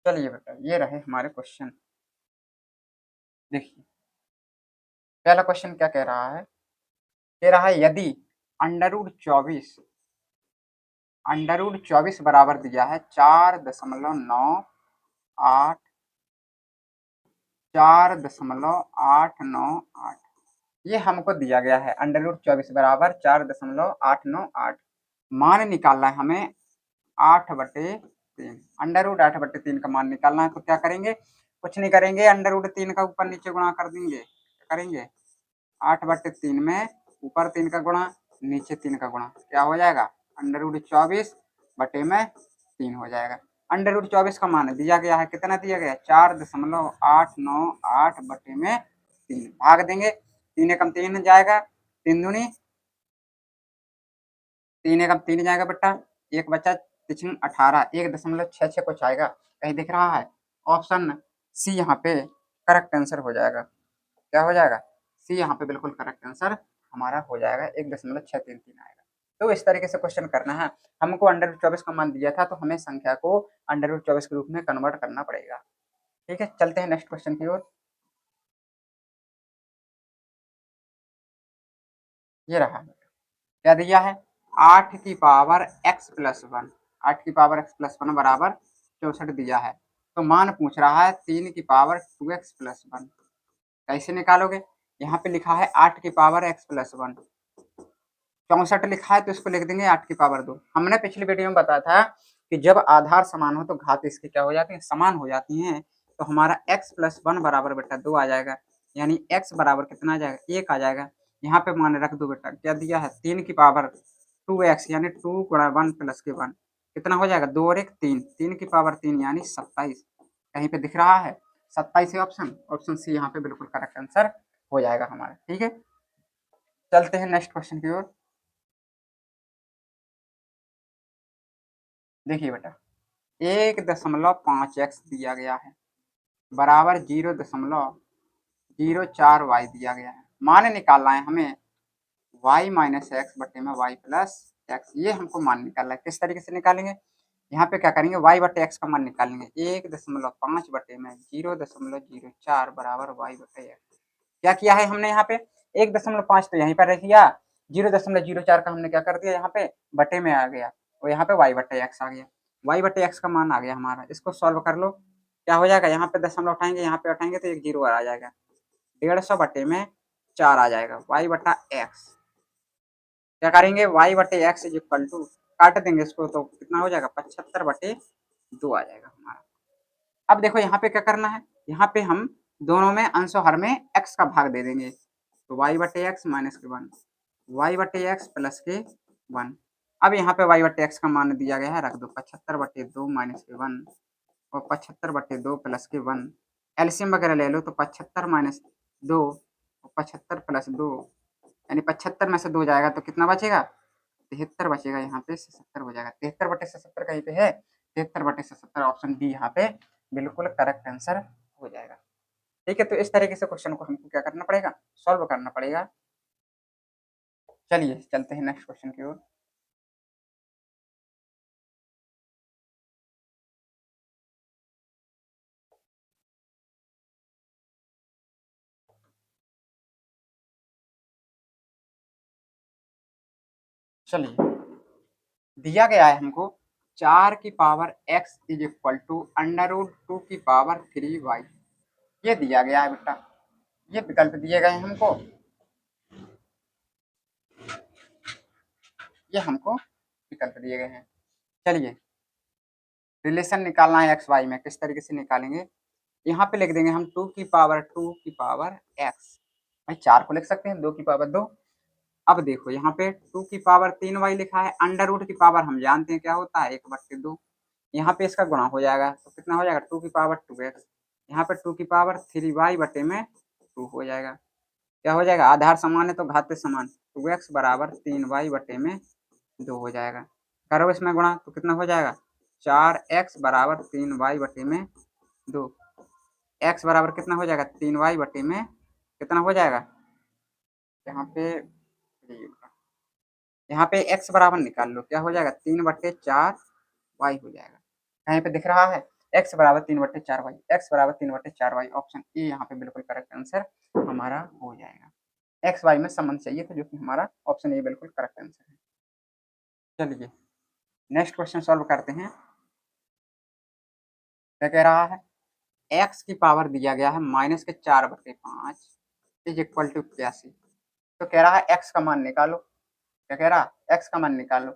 चलिए बेटा, ये रहे हमारे क्वेश्चन। देखिए, पहला क्वेश्चन क्या कह रहा है? कह रहा है यदि अंडर रूट 24 बराबर दिया है 4.9 8 4.898। ये हमको दिया गया है अंडर रूट 24 बराबर 4.898। मान निकालना है हमें 8/3। अंडर रूट 8/3 का मान निकालना है, तो क्या करेंगे? कुछ नहीं करेंगे, अंडर रूट 3 का ऊपर नीचे गुणा कर देंगे। क्या करेंगे? 8/3 में ऊपर 3 का गुणा, नीचे 3 का गुणा, क्या हो जाएगा? अंडर रूट 24/3 हो जाएगा। अंडर रूट 24 का मान दिया गया है, कितना दिया गया है? 4.898/3 भाग देंगे। 3 एकम 3 जाएगा, 3 दूनी 3 एकम 3 जाएगा बेटा, एक बचा 18, 1.66 कुछ आएगा, कहीं दिख रहा है? ऑप्शन सी यहाँ पे करेक्ट आंसर हो जाएगा। क्या हो जाएगा? सी यहाँ पे बिल्कुल करेक्ट आंसर हमारा हो जाएगा, 1.633 आएगा। तो इस तरीके से क्वेश्चन करना है। हमको अंडर रूट 24 का मान दिया था, तो हमें संख्या को अंडर रूट 24 के रूप में कन्वर्ट करना पड़ेगा। ठीक है, चलते हैं नेक्स्ट क्वेश्चन की ओर। ये रहा, क्या दिया है? 8 की पावर x+1, 8 की पावर x+1 बराबर 64 दिया है। तो मान पूछ रहा है 3 की पावर 2x+1, कैसे निकालोगे? यहाँ पे लिखा है 8 की पावर x+1, 64 लिखा है तो इसको लिख देंगे 8 की पावर 2। हमने पिछली वीडियो में बताया था कि जब आधार समान हो तो घात इसकी क्या हो जाती है? समान हो जाती हैं। तो हमारा x+1 बराबर बेटा 2 आ जाएगा, यानी x बराबर कितना आ जाएगा? 1 आ जाएगा। यहाँ पे मान रख दो बेटा, क्या दिया है? 3 की पावर 2x यानी 2 गुणा 1 प्लस के 1, कितना हो जाएगा? 2 और 1 3, 3 की पावर 3 यानी 27। कहीं पे दिख रहा है? 27 है ऑप्शन, ऑप्शन सी यहाँ पे बिल्कुल करेक्ट आंसर हो जाएगा हमारा। ठीक है, चलते हैं नेक्स्ट क्वेश्चन की ओर। देखिए बेटा, 1.5x दिया गया है बराबर 0.04y दिया गया है। मान निकालना है हमें y माइनस एक्स बटे में y प्लस एक्स। ये हमको मान निकालना है। किस तरीके से निकालेंगे? यहाँ पे क्या करेंगे? y बटे एक्स का मान निकालेंगे। 1.5 बटे में 0.04 बराबर y बटे एक्स। क्या किया है हमने यहाँ पे? 1.5 तो यहीं पर रख दिया, 0.04 का हमने क्या कर दिया? यहाँ पे बटे में आ गया, और यहाँ पे y बटे एक्स आ गया। y बटे एक्स का मान आ गया हमारा, इसको सॉल्व कर लो। क्या हो जाएगा? यहाँ पे दशमलव उठाएंगे, यहाँ पे उठाएंगे तो एक जीरो आ जाएगा, 150 बटे में 4 आ जाएगा y बटा एक्स। क्या करेंगे? y बटे एक्स इज इक्वल टू, काट देंगे इसको तो कितना हो जाएगा? 75/2 आ जाएगा हमारा। अब देखो यहाँ पे क्या करना है, यहाँ पे हम दोनों में अंशों हर में x का भाग दे देंगे, तो y बटे एक्स माइनस के 1, y बटे एक्स प्लस के 1। अब यहाँ पे y बटे एक्स का मान दिया गया है, रख दो 75/2 माइनस के 1 और 75/2 प्लस के 1। एलसीएम वगैरह ले लो तो 75 माइनस 2 और 75 प्लस 2, यानी 75 में से 2 जाएगा तो कितना बचेगा? 73 बचेगा। यहाँ पे 77 हो जाएगा। 73/77 कहीं पे है? 73/77 ऑप्शन डी यहाँ पे बिल्कुल करेक्ट आंसर हो जाएगा। ठीक है, तो इस तरीके से क्वेश्चन को हमको क्या करना पड़ेगा? सॉल्व करना पड़ेगा। चलिए चलते हैं नेक्स्ट क्वेश्चन की ओर। चलिए, दिया गया है हमको 4 की power x is equal to under root 2 की पावर 3y। ये दिया गया है बेटा, ये विकल्प दिए गए हैं हमको, ये हमको विकल्प दिए गए हैं। चलिए, रिलेशन निकालना है एक्स वाई में, किस तरीके से निकालेंगे? यहाँ पे लिख देंगे हम 2 की पावर भाई 4 को लिख सकते हैं 2 की पावर 2। अब देखो यहाँ पे 2 की पावर 3y लिखा है, अंडर रूट की पावर हम जानते हैं क्या होता है? 1/2। यहाँ पे इसका गुणा हो जाएगा तो कितना हो जाएगा? 2 की पावर 2x। यहाँ पे 2 की पावर 3y बटे में 2 हो जाएगा। क्या हो जाएगा? आधार समान है तो घात समान, 2x बराबर 3y बटे में 2 हो जाएगा। करो इसमें गुणा तो कितना हो जाएगा? 4x बराबर 3y बटे में 2। x बराबर कितना हो जाएगा? 3y बटे में कितना हो जाएगा? यहाँ पे x बराबर निकाल लो, क्या हो जाएगा? 3/4 y हो जाएगा। कहीं पे दिख रहा है? एक्स बराबर 3/4 वाई, एक्स बराबर 3/4 वाई, ऑप्शन ए यहाँ पे बिल्कुल करेक्ट आंसर हमारा हो जाएगा। एक्स वाई में संबंध चाहिए था, जो कि हमारा ऑप्शन ए बिल्कुल करेक्ट आंसर है। चलिए नेक्स्ट क्वेश्चन सॉल्व करते हैं। क्या कह रहा है, एक्स की पावर दिया गया है -4/5 इज इक्वल टू 81। तो कह रहा है एक्स का मान निकालो। क्या कह रहा है, एक्स का मान निकालो।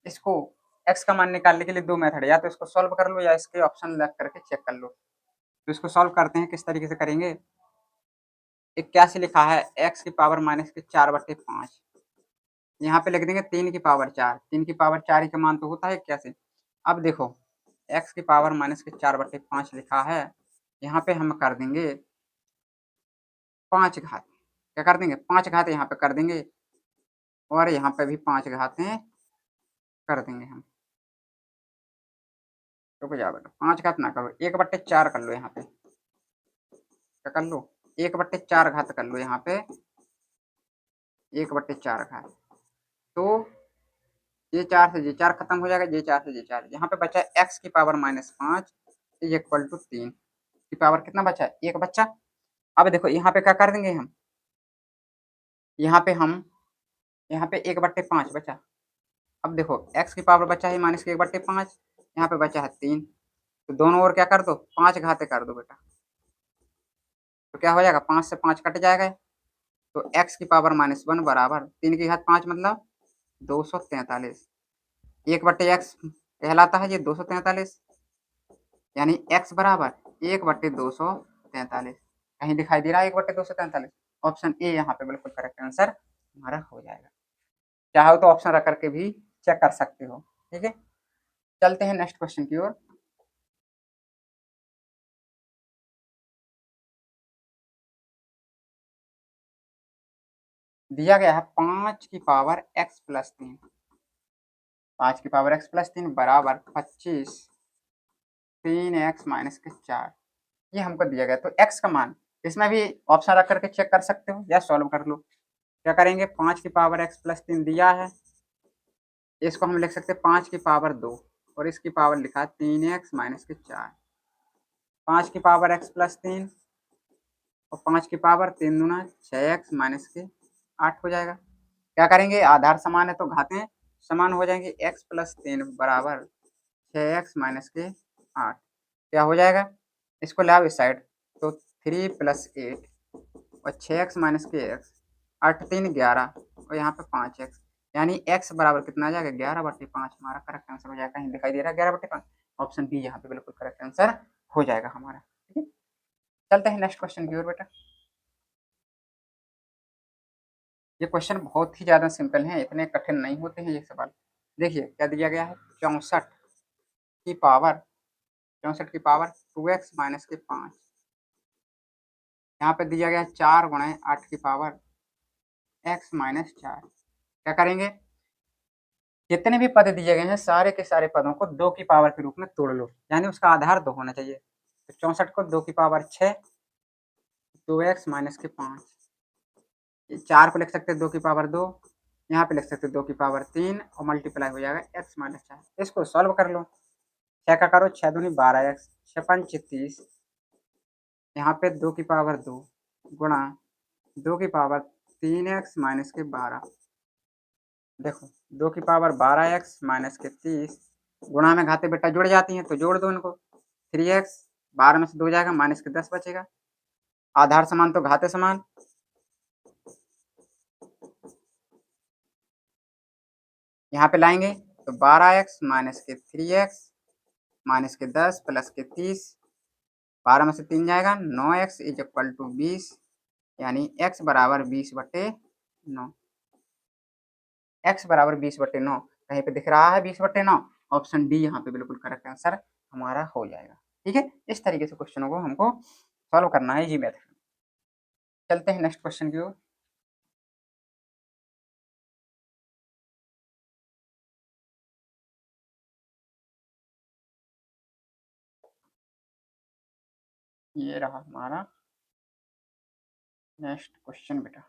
इसको एक्स का मान निकालने के लिए दो मेथड है, या तो इसको सॉल्व कर लो या इसके ऑप्शन लग करके चेक कर लो। तो इसको सॉल्व करते हैं, किस तरीके से करेंगे। 81 लिखा है, एक्स की पावर -4/5, यहाँ पे लिख देंगे 3 की पावर 4, 3 की पावर 4 ही का मान तो होता है 81। अब देखो एक्स की पावर -4/5 लिखा है, यहाँ पे हम कर देंगे 5 घात। क्या कर देंगे, 5 घात यहाँ पे कर देंगे, और यहाँ पे भी 5 घातें कर देंगे हम। रुक जाओ बेटा, 5 घात ना करो, 1/4 कर लो यहाँ पे। क्या कर लो, 1/4 घात कर लो यहाँ पे, 1/4 घात। तो ये 4 से ये 4 खत्म हो जाएगा, ये 4 से ये 4, यहाँ पे बचा एक्स की पावर -5 इज इक्वल टू 3 की पावर कितना बचा है, 1 बच्चा। अब देखो यहाँ पे क्या कर देंगे हम, हम यहाँ पे 1/5 बचा। अब देखो एक्स की पावर बचा है -1/5, यहाँ पे बचा है 3, तो दोनों ओर क्या कर दो, 5 घाते कर दो बेटा। तो क्या हो जाएगा, 5 से 5 कट जाएगा, तो एक्स की पावर -1 बराबर 3 की घात 5 मतलब 243। 1/x कहलाता है ये 243, यानी x बराबर 1/243। कहीं दिखाई दे रहा है 1/243, ऑप्शन ए यहाँ पे बिल्कुल करेक्ट आंसर हमारा हो जाएगा। चाहो तो ऑप्शन रख करके भी चेक कर सकते हो। ठीक है, चलते हैं नेक्स्ट क्वेश्चन की ओर। दिया गया है 5 की पावर x+3, 5 की पावर x+3 बराबर 25 3x-4, ये हमको दिया गया। तो x का मान इसमें भी ऑप्शन रख करके चेक कर सकते हो या सॉल्व कर लो। क्या करेंगे, 5 की पावर x+3 दिया है, इसको हम लिख सकते हैं 5 की पावर 2, और इसकी पावर लिखा है 3x-4। 5 की पावर x+3 और 5 की पावर 3 दूना 6x-8 हो जाएगा। क्या करेंगे, आधार समान है तो घातें समान हो जाएंगी। x+3 बराबर 6x-8 क्या हो जाएगा, इसको लाओ इस साइड, तो 3+8 और 6x-x, 8×3 = 11 और यहाँ पे 5x, यानी x बराबर कितना आ जाएगा, 11/5 हमारा करेक्ट आंसर हो जाएगा। कहीं दिखाई दे रहा है 11/5, ऑप्शन बी यहाँ पे बिल्कुल करेक्ट आंसर हो जाएगा हमारा। ठीक है, चलते हैं नेक्स्ट क्वेश्चन की ओर बेटा। ये क्वेश्चन बहुत ही ज़्यादा सिंपल है, इतने कठिन नहीं होते हैं ये सवाल। देखिए क्या दिया गया है, 64 की पावर 2x-5, यहाँ पे दिया गया है 4 × 8 की पावर x-4। क्या करेंगे, जितने भी पद दिए गए हैं सारे के सारे पदों को 2 की पावर के रूप में तोड़ लो, यानी उसका आधार 2 होना चाहिए। तो 64 को 2 की पावर 6, 2x-5, 4 को लिख सकते हैं 2 की पावर 2, यहाँ पे लिख सकते हैं 2 की पावर 3 और मल्टीप्लाई हो जाएगा x-4। इसको सॉल्व कर लो, 6 का करो, 6 दूनी 12x, 6×5 = 30, यहाँ पे 2 की पावर 2 गुणा 2 की पावर 3x-12। देखो 2 की पावर 12x-30, गुणा में घाते बेटा जुड़ जाती हैं, तो जोड़ दो इनको। 3x 12 में से 2 जाएगा, -10 बचेगा। आधार समान तो घाते समान, यहाँ पे लाएंगे तो 12x -3x -10 +30, 12 में से 3 जाएगा, 9x = 20, यानी x बराबर 20/9। x बराबर 20/9 कहीं पे दिख रहा है 20/9, ऑप्शन डी यहाँ पे बिल्कुल करेक्ट आंसर हमारा हो जाएगा। ठीक है, इस तरीके से क्वेश्चनों को हमको सॉल्व करना है जी मेथड। चलते हैं नेक्स्ट क्वेश्चन की ओर। ये रहा हमारा नेक्स्ट क्वेश्चन बेटा।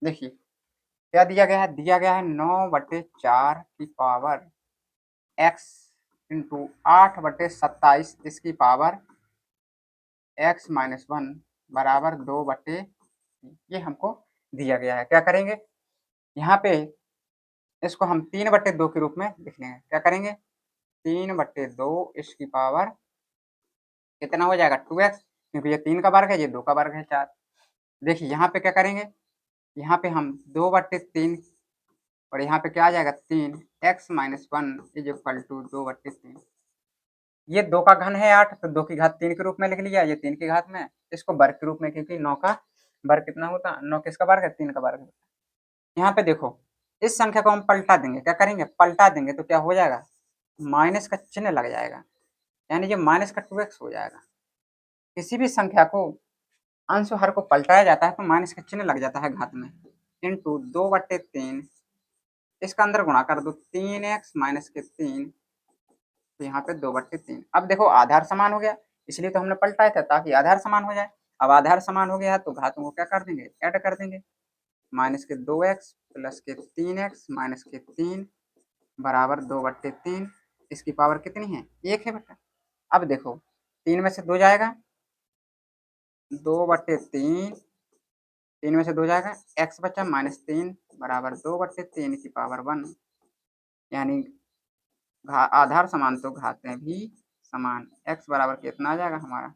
देखिए क्या दिया गया है, 9/4 की पावर x इंटू 8/27 इसकी पावर x-1 बराबर 2/, ये हमको दिया गया है। क्या करेंगे, यहाँ पे इसको हम 3/2 के रूप में लिख लेंगे। क्या करेंगे, 3/2 इसकी पावर कितना हो जाएगा 2x, क्योंकि ये 3 का वर्ग है, ये 2 का वर्ग है 4। देखिए यहाँ पे क्या करेंगे, यहाँ पे हम 2/3 और यहाँ पे क्या आ जाएगा 3 x-1 इज इक्वल टू 2/3। ये 2 का घन है 8, तो 2 की घात 3 के रूप में लिख लिया, ये 3 की घात में, इसको वर्ग के रूप में, क्योंकि 9 का वर्ग कितना होता है, 9 किसका वर्ग है, 3 का वर्ग। यहाँ पे देखो इस संख्या को हम पलटा देंगे। क्या करेंगे, पलटा देंगे तो क्या हो जाएगा, माइनस का चिन्ह लग जाएगा, यानी ये माइनस का 2x हो जाएगा। किसी भी संख्या को अंश हर को पलटाया जाता है तो माइनस का चिन्ह लग जाता है घात में। इंटू 2/3 इसका अंदर गुणा कर दो, 3x माइनस के 3, तो यहाँ पे 2/3। अब देखो आधार समान हो गया, इसलिए तो हमने पलटाया था ताकि आधार समान हो जाए। अब आधार समान हो गया है तो घातों को क्या कर देंगे, ऐड कर देंगे। माइनस के 2x प्लस के 3x माइनस के 3 बराबर 2/3। इसकी पावर कितनी है, 1 है बेटा। अब देखो 3 में से 2 जाएगा, 2/3, 3 में से 2 जाएगा, x बचा -3 बराबर 2/3 की पावर 1, यानी आधार समान तो घातें भी समान। x बराबर कितना आ जाएगा हमारा,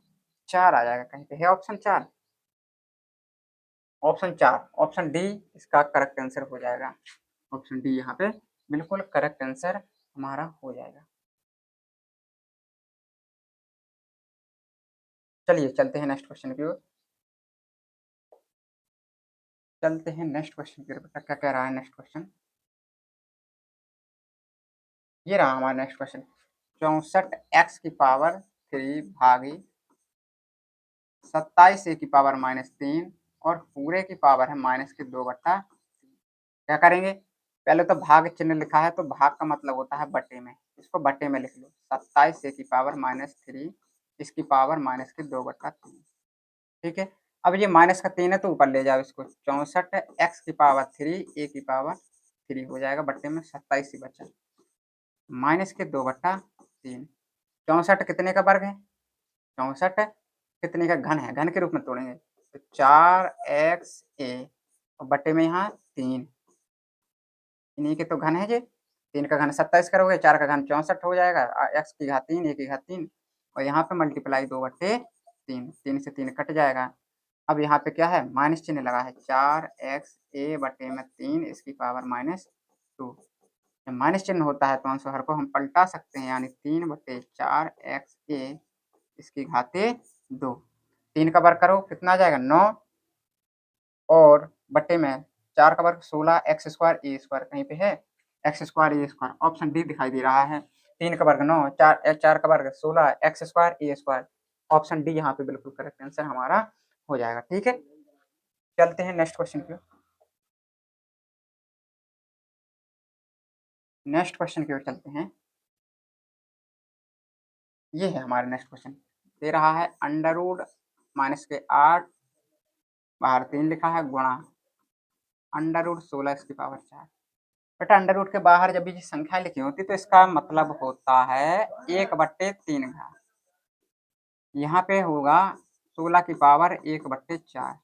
4 आ जाएगा। कहीं पे है ऑप्शन 4, ऑप्शन 4, ऑप्शन डी इसका करेक्ट आंसर हो जाएगा। ऑप्शन डी यहाँ पे बिल्कुल करेक्ट आंसर हमारा हो जाएगा। चलिए चलते हैं नेक्स्ट क्वेश्चन की ओर, चलते हैं नेक्स्ट क्वेश्चन की ओर। बेटा क्या कह रहा है नेक्स्ट क्वेश्चन, ये रहा हमारा नेक्स्ट क्वेश्चन। 64x की पावर 3 भागी 27 की पावर -3 और पूरे की पावर है -2/। क्या करेंगे, पहले तो भाग चिन्ह लिखा है तो भाग का मतलब होता है बटे में, इसको बटे में लिख लो। 27 की पावर -3 इसकी पावर -2/3, ठीक है। अब ये माइनस का 3 है तो ऊपर ले जाओ इसको, 64x की पावर 3 a की पावर 3 हो जाएगा, बट्टे में 27 ही बचा, -2/3। 64 कितने का वर्ग है, 64 कितने का घन है, घन के रूप में तोड़ेंगे तो 4xa और बटे में यहाँ 3, इन्हीं के तो घन है। ये 3 का घन 27 करोगे, 4 का घन 64 हो जाएगा, x की घात 3 a की घात 3 और यहाँ पे मल्टीप्लाई 2/3, 3 से 3 कट जाएगा। अब यहाँ पे क्या है, माइनस चिन्ह लगा है, 4xa बटे में 3 इसकी पावर -2। जब माइनस चिन्ह होता है तो आंसर को हम पलटा सकते हैं, यानी 3/4xa इसकी घाते 2। 3 का वर्ग करो कितना आ जाएगा 9 और बटे में 4 का वर्ग 16 एक्स स्क्वायर ए स्क्वायर, कहीं पे है एक्स स्क्वायर ए स्क्वायर, ऑप्शन डी दिखाई दे रहा है। 3 का वर्ग 9, 4 का वर्ग 16 एक्स स्क्वायर ए स्क्वायर, ऑप्शन डी यहाँ पे बिल्कुल करेक्ट आंसर हमारा हो जाएगा। ठीक है, चलते हैं नेक्स्ट क्वेश्चन की ओर, नेक्स्ट क्वेश्चन की ओर चलते हैं। ये है हमारा नेक्स्ट क्वेश्चन, दे रहा है √-8 बाहर 3 लिखा है गुणा √16 इसकी पावर 4। बेटा अंडर रूट के बाहर जब भी संख्या लिखी होती तो इसका मतलब होता है 1/3 घात। यहाँ पे होगा 16 की पावर 1/4,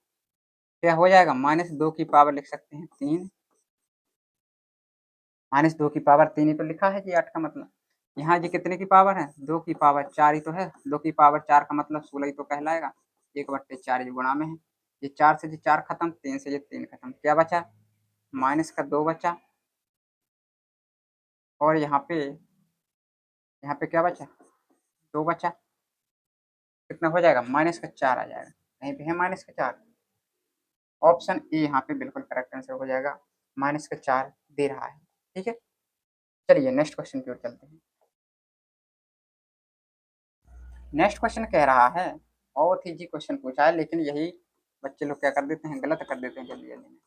क्या हो जाएगा -2 की पावर लिख सकते हैं 3, -2 की पावर 3 ही तो लिखा है जी 8 का मतलब। यहाँ जी कितने की पावर है, 2 की पावर 4 ही तो है, 2 की पावर 4 का मतलब 16 ही तो कहलाएगा, 1/4 ये गुणा में है, ये 4 से ये 4 खत्म, 3 से ये 3 खत्म, क्या बचा माइनस का 2 बचा और यहाँ पे क्या बचा 2 बचा, कितना हो जाएगा -4 आ जाएगा, कहीं पे है -4, ऑप्शन ए यहाँ पे बिल्कुल करेक्ट आंसर हो जाएगा, -4 दे रहा है। ठीक है, चलिए नेक्स्ट क्वेश्चन की ओर चलते हैं। नेक्स्ट क्वेश्चन कह रहा है, बहुत ही इजी क्वेश्चन पूछा है, लेकिन यही बच्चे लोग क्या कर देते हैं, गलत कर देते हैं जल्दी जल्दी में।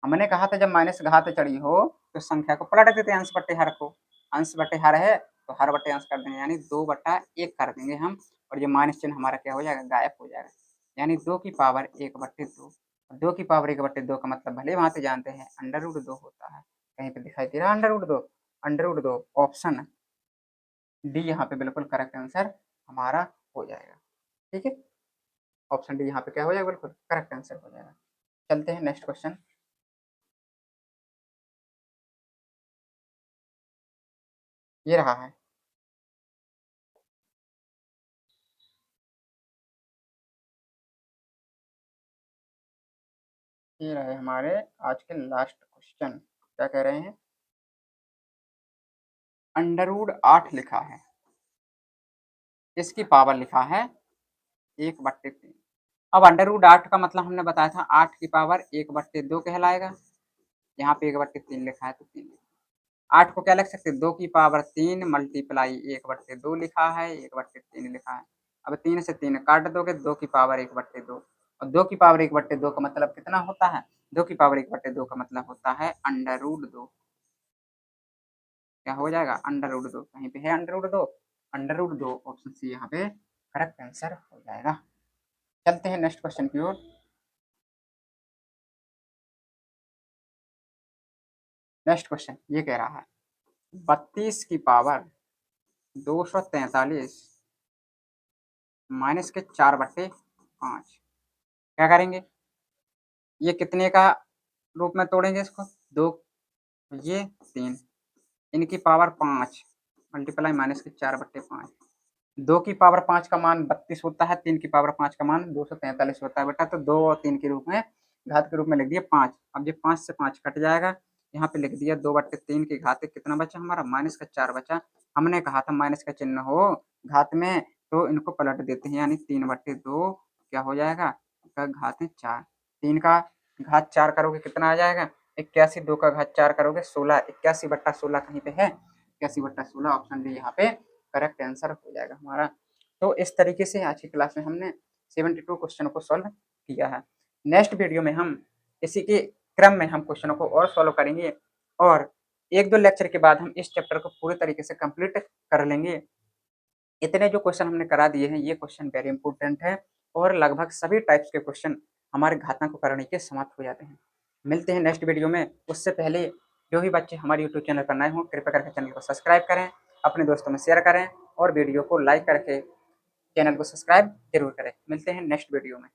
हमने कहा था जब माइनस घात चढ़ी हो तो संख्या को पलट देते हैं अंश बटे हर को, अंश बटे हर है तो हर बटे अंश कर देंगे, यानी 2/1 कर देंगे हम, और ये माइनस चिन्ह हमारा क्या हो जाएगा गायब हो जाएगा, यानी 2 की पावर 1/2। 2 की पावर 1/2 का मतलब भले वहां से जानते हैं √2 होता है, कहीं पे दिखाई दे रहा है √2, √2 ऑप्शन डी यहाँ पे बिल्कुल करेक्ट आंसर हमारा हो जाएगा। ठीक है, ऑप्शन डी यहाँ पे क्या हो जाएगा, बिल्कुल करेक्ट आंसर हो जाएगा। चलते हैं नेक्स्ट क्वेश्चन। ये रहा है, ये रहे हमारे आज के लास्ट क्वेश्चन। क्या कह रहे हैं, अंडरवुड 8 लिखा है, इसकी पावर लिखा है 1/3। अब अंडरवुड 8 का मतलब हमने बताया था 8 की पावर 1/2 कहलाएगा। यहाँ पे 1/3 लिखा है तो 3 8 को क्या लिख सकते हैं, 2 की पावर 3 मल्टीप्लाई 1/2 लिखा है, 1/3 लिखा है। अब 3 से 3 काट दोगे, 2 की पावर 1/2, और 2 की पावर 1/2 का मतलब कितना होता है, 2 की पावर 1/2 का मतलब होता है अंडरवुड 2। क्या हो जाएगा, अंडरवुड 2, कहीं पे है अंडरवुड 2, अंडरवुड 2 ऑप्शन सी यहाँ पे करेक्ट आंसर हो जाएगा। चलते हैं नेक्स्ट क्वेश्चन की ओर। नेक्स्ट क्वेश्चन ये कह रहा है 32 की पावर 243 माइनस के 4/5। क्या करेंगे, ये कितने का रूप में तोड़ेंगे इसको, 2, ये 3, इनकी पावर 5 मल्टीप्लाई माइनस के 4/5। 2 की पावर 5 का मान 32 होता है, 3 की पावर 5 का मान 243 होता है बेटा, तो 2 और 3 के रूप में घात के रूप में लिख दिया 5। अब ये 5 से 5 कट जाएगा, यहाँ पे लिख दिया 2/3 की घात, कितना बचा हमारा, -4 बचा। हमने कहा था माइनस का चिन्ह हो घात में तो इनको पलट देते हैं, यानी 3/2 क्या हो जाएगा, का घात 4। 3 का घात 4 करोगे कितना आ जाएगा 81, 2 का घात 4 करोगे 16, 81/16 कहीं पे है, 81/16 ऑप्शन डी यहाँ पे करेक्ट आंसर हो जाएगा हमारा। तो इस तरीके से आज की क्लास में हमने 72 क्वेश्चन को सॉल्व किया है। नेक्स्ट वीडियो में हम इसी के क्रम में हम क्वेश्चनों को और सॉल्व करेंगे, और 1-2 लेक्चर के बाद हम इस चैप्टर को पूरे तरीके से कंप्लीट कर लेंगे। इतने जो क्वेश्चन हमने करा दिए हैं ये क्वेश्चन वेरी इंपॉर्टेंट है, और लगभग सभी टाइप्स के क्वेश्चन हमारे घातांक करने के समाप्त हो जाते हैं। मिलते हैं नेक्स्ट वीडियो में, उससे पहले जो भी बच्चे हमारे यूट्यूब चैनल पर नए हों कृपया करके चैनल को सब्सक्राइब करें, अपने दोस्तों में शेयर करें, और वीडियो को लाइक करके चैनल को सब्सक्राइब जरूर करें। मिलते हैं नेक्स्ट वीडियो में।